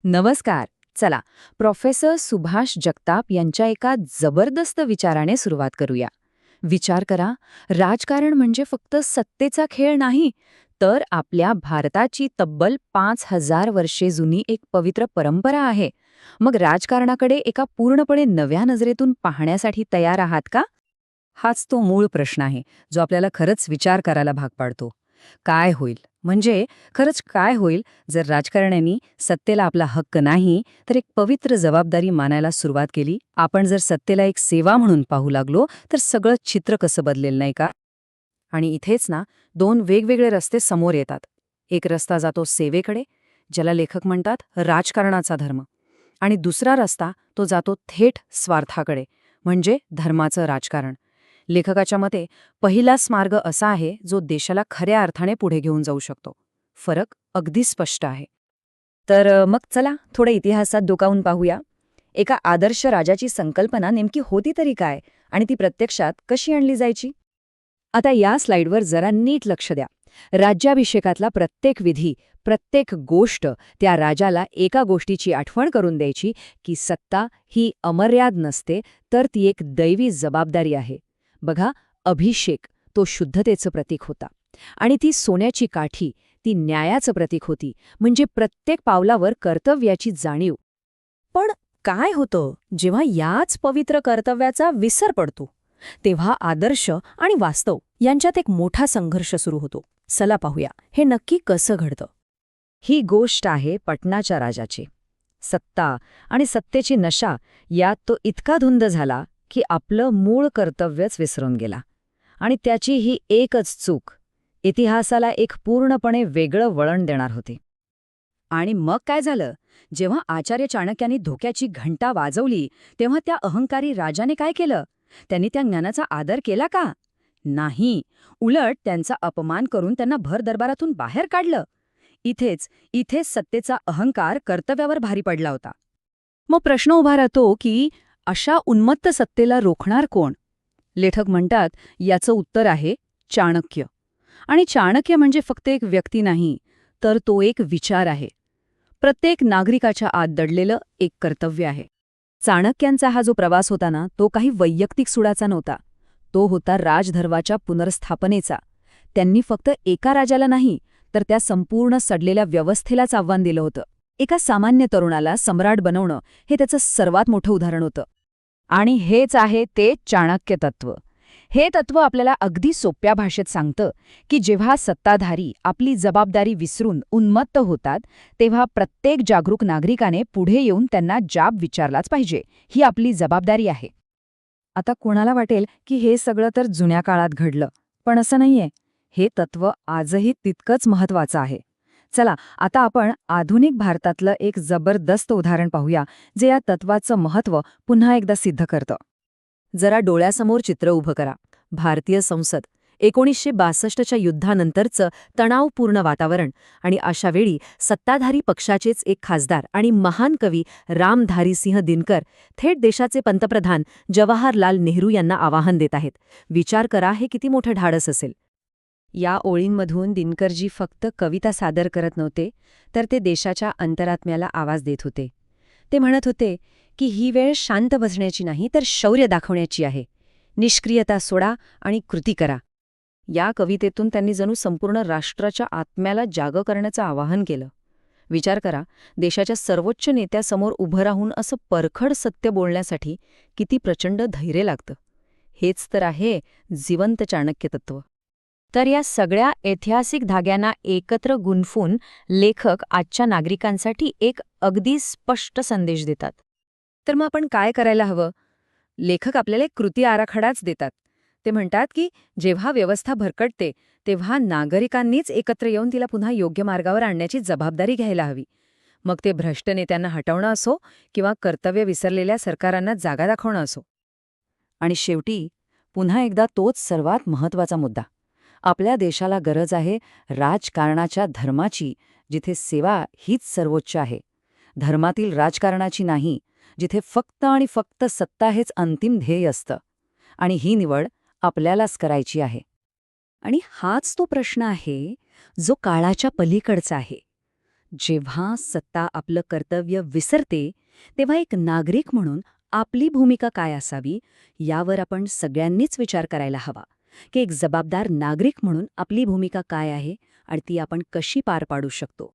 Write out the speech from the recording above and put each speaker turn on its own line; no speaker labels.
नमस्कार. चला, प्रोफेसर सुभाष जगताप यांच्या एका जबरदस्त विचाराने सुरुवात करूया. विचार करा, राजकारण म्हणजे फक्त सत्तेचा खेळ नाही, तर आपल्या भारताची तब्बल 5,000 वर्षे जुनी एक पवित्र परंपरा आहे. मग राजकारणाकडे एका पूर्णपणे नव्या नजरेतून पाहण्यासाठी तयार आहात का? हाच तो मूळ प्रश्न आहे, जो आपल्याला खरंच विचार करायला भाग पाडतो. काय होईल म्हणजे खरंच काय होईल जर राजकारण्यांनी सत्तेला आपला हक्क नाही तर एक पवित्र जबाबदारी मानायला सुरुवात केली? आपण जर सत्तेला एक सेवा म्हणून पाहू लागलो तर सगळं चित्र कसं बदलेल, नाही का? आणि इथेच ना, दोन वेगवेगळे रस्ते समोर येतात. एक रस्ता जातो सेवेकडे, ज्याला लेखक म्हणतात राजकारणाचा धर्म, आणि दुसरा रस्ता तो जातो थेट स्वार्थाकडे, म्हणजे धर्माचं राजकारण. लेखकाच्या मते पहिलाच मार्ग असा आहे जो देशाला खऱ्या अर्थाने पुढे घेऊन जाऊ शकतो. फरक अगदी स्पष्ट आहे. तर मग चला थोडं इतिहासात डोकावून पाहूया. एका आदर्श राजाची संकल्पना नेमकी होती तरी काय, आणि ती प्रत्यक्षात कशी आणली जायची? आता या स्लाइडवर जरा नीट लक्ष द्या. राज्याभिषेकातला प्रत्येक विधी, प्रत्येक गोष्ट त्या राजाला एका गोष्टीची आठवण करून द्यायची की सत्ता ही अमर्याद नसते, तर ती एक दैवी जबाबदारी आहे. बघा, अभिषेक तो शुद्धतेचं प्रतीक होता, आणि ती सोन्याची काठी ती न्यायाचं प्रतीक होती, म्हणजे प्रत्येक पावलावर कर्तव्याची जाणीव. पण काय होतं जेव्हा याच पवित्र कर्तव्याचा विसर पडतो? तेव्हा आदर्श आणि वास्तव यांच्यात एक मोठा संघर्ष सुरू होतो. चला पाहूया हे नक्की कसं घडतं. ही गोष्ट आहे पटनाच्या राजाची. सत्ता आणि सत्तेची नशा यात तो इतका धुंद झाला की आपलं मूळ कर्तव्यच विसरून गेला. आणि त्याची ही एकच चूक इतिहासाला एक पूर्णपणे वेगळं वळण देणार होती. आणि मग काय झालं? जेव्हा आचार्य चाणक्यांनी धोक्याची घंटा वाजवली, तेव्हा त्या अहंकारी राजाने काय केलं? त्यांनी त्या ज्ञानाचा आदर केला का? नाही. उलट त्यांचा अपमान करून त्यांना भर दरबारातून बाहेर काढलं. इथेच सत्तेचा अहंकार कर्तव्यावर भारी पडला होता. मग प्रश्न उभा राहतो की अशा उन्मत्त सत्तेला रोखणार कोण? लेखक म्हणतात याचं उत्तर आहे चाणक्य. आणि चाणक्य म्हणजे फक्त एक व्यक्ती नाही, तर तो एक विचार आहे. प्रत्येक नागरिकाच्या आत दडलेलं एक कर्तव्य आहे. चाणक्यांचा हा जो प्रवास होता ना, तो काही वैयक्तिक सुडाचा नव्हता. तो होता राजधर्माच्या पुनर्स्थापनेचा. त्यांनी फक्त एका राजाला नाही, तर त्या संपूर्ण सडलेल्या व्यवस्थेलाच आव्हान दिलं होतं. एका सामान्य तरुणाला सम्राट बनवणं हे त्याचं सर्वात मोठं उदाहरण होतं. आणि हेच आहे ते चाणक्य तत्त्व. हे तत्त्व आपल्याला अगदी सोप्या भाषेत सांगतं की जेव्हा सत्ताधारी आपली जबाबदारी विसरून उन्मत्त होतात, तेव्हा प्रत्येक जागरूक नागरिकाने पुढे येऊन त्यांना जाब विचारलाच पाहिजे. ही आपली जबाबदारी आहे. आता कोणाला वाटेल की हे सगळं तर जुन्या काळात घडलं, पण असं नाहीये. हे तत्त्व आजही तितकंच महत्त्वाचं आहे. चला, आता आपण आधुनिक भारतातलं एक जबरदस्त उदाहरण पाहूया, जे या तत्त्वाचं महत्त्व पुन्हा एकदा सिद्ध करतं. जरा डोळ्यासमोर चित्र उभं करा. भारतीय संसद, 1962च्या युद्धानंतरचं तणावपूर्ण वातावरण, आणि अशा वेळी सत्ताधारी पक्षाचेच एक खासदार आणि महान कवी रामधारीसिंह दिनकर थेट देशाचे पंतप्रधान जवाहरलाल नेहरू यांना आवाहन देत आहेत. विचार करा, हे किती मोठं धाडस असेल. या ओळींमधून दिनकरजी फक्त कविता सादर करत नव्हते, तर ते देशाच्या अंतरात्म्याला आवाज देत होते. ते म्हणत होते की ही वेळ शांत बसण्याची नाही, तर शौर्य दाखवण्याची आहे. निष्क्रियता सोडा आणि कृती करा. या कवितेतून त्यांनी जणू संपूर्ण राष्ट्राच्या आत्म्याला जागं करण्याचं आवाहन केलं. विचार करा, देशाच्या सर्वोच्च नेत्यासमोर उभं राहून असं परखड सत्य बोलण्यासाठी किती प्रचंड धैर्य लागतं. हेच तर आहे जिवंत चाणक्य तत्त्व. तर या सगळ्या ऐतिहासिक धाग्यांना एकत्र गुंफून लेखक आजच्या नागरिकांसाठी एक अगदी स्पष्ट संदेश देतात. तर मग आपण काय करायला हवं? लेखक आपल्याला एक कृती आराखडाच देतात. ते म्हणतात की जेव्हा व्यवस्था भरकटते, तेव्हा नागरिकांनीच एकत्र येऊन तिला पुन्हा योग्य मार्गावर आणण्याची जबाबदारी घ्यायला हवी. मग ते भ्रष्ट नेत्यांना हटवणं असो किंवा कर्तव्य विसरलेल्या सरकारांना जागा दाखवणं असो. आणि शेवटी पुन्हा एकदा तोच सर्वात महत्त्वाचा मुद्दा. आपल्या देशाला गरज आहे राजकारणाच्या धर्माची, जिथे सेवा हीच सर्वोच्च आहे. धर्मातील राजकारणाची नाही, जिथे फक्त आणि फक्त सत्ता हेच अंतिम ध्येय असतं. आणि ही निवड आपल्यालाच करायची आहे. आणि हाच तो प्रश्न आहे जो काळाच्या पलीकडचा आहे. जेव्हा सत्ता आपलं कर्तव्य विसरते, तेव्हा एक नागरिक म्हणून आपली भूमिका काय असावी, यावर आपण सगळ्यांनीच विचार करायला हवा, की एक जबाबदार नागरिक म्हणून आपली भूमिका काय आहे आणि ती आपण कशी पार पाडू शकतो.